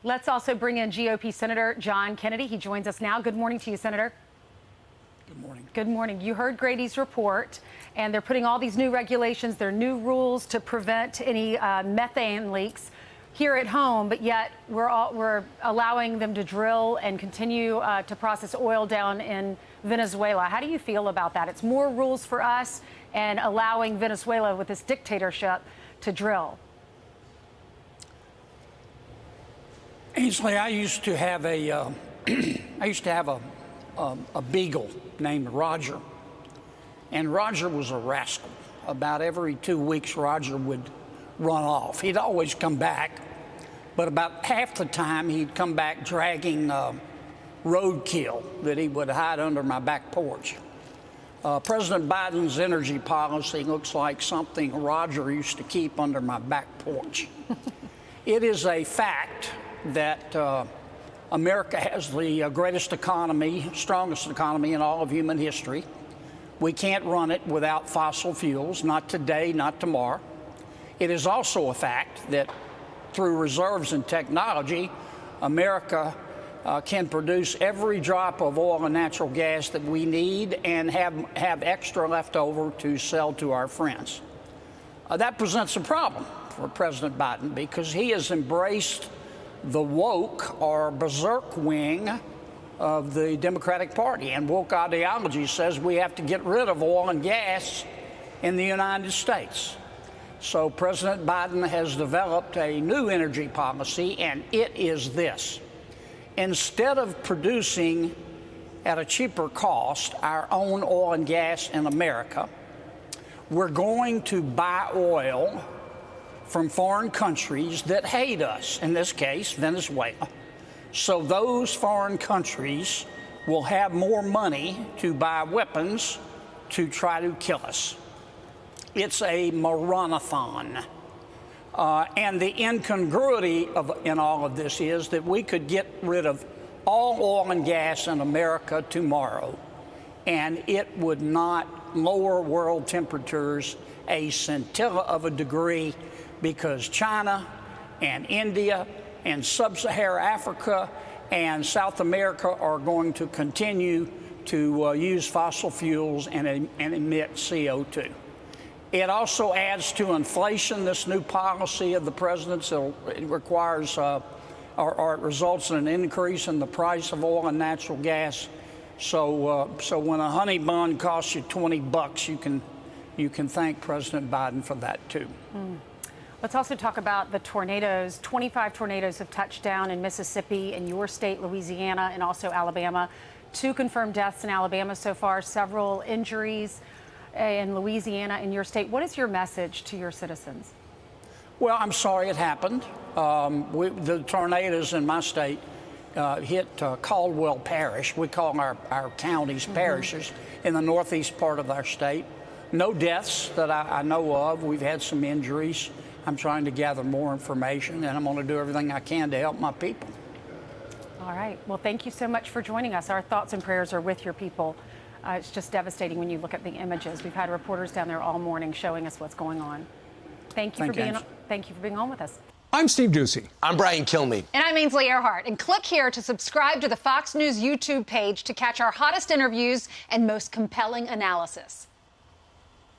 Let's also bring in GOP Senator John Kennedy. He joins us now. Good morning to you, Senator. Good morning. Good morning. You heard Grady's report, and they're putting all these new regulations, their new rules to prevent any methane leaks here at home, but yet we're allowing them to drill and continue to process oil down in Venezuela. How do you feel about that? It's more rules for us and allowing Venezuela with this dictatorship to drill. Ainsley, I used to have a beagle named Roger, and Roger was a rascal. About every 2 weeks, Roger would run off. He'd always come back, but about half the time he'd come back dragging roadkill that he would hide under my back porch. President Biden's energy policy looks like something Roger used to keep under my back porch. It is a fact that America has the greatest economy, strongest economy in all of human history. We can't run it without fossil fuels, not today, not tomorrow. It is also a fact that through reserves and technology, America can produce every drop of oil and natural gas that we need and have extra left over to sell to our friends. That presents a problem for President Biden because he has embraced the woke or berserk wing of the Democratic Party. And woke ideology says we have to get rid of oil and gas in the United States. So President Biden has developed a new energy policy, and it is this. Instead of producing at a cheaper cost our own oil and gas in America, we're going to buy oil from foreign countries that hate us, in this case, Venezuela. So those foreign countries will have more money to buy weapons to try to kill us. It's a marathon. And the incongruity in all of this is that we could get rid of all oil and gas in America tomorrow, and it would not lower world temperatures a scintilla of a degree, because China and India and sub-Saharan Africa and South America are going to continue to use fossil fuels and emit CO2. It also adds to inflation, this new policy of the president's. It requires or it results in an increase in the price of oil and natural gas. So when a honey bun costs you $20, you can thank President Biden for that too. Let's also talk about the tornadoes. 25 tornadoes have touched down in Mississippi, in your state, Louisiana, and also Alabama. 2 confirmed deaths in Alabama so far, several injuries in Louisiana, in your state. What is your message to your citizens? Well, I'm sorry it happened. The tornadoes in my state hit Caldwell Parish. We call our counties parishes in the northeast part of our state. No deaths that I know of. We've had some injuries. I'm trying to gather more information, and I'm going to do everything I can to help my people. All right. Well, thank you so much for joining us. Our thoughts and prayers are with your people. It's just devastating when you look at the images. We've had reporters down there all morning showing us what's going on. Thank you for being on with us. I'm Steve Ducey. I'm Brian Kilmeade. And I'm Ainsley Earhart. And click here to subscribe to the Fox News YouTube page to catch our hottest interviews and most compelling analysis.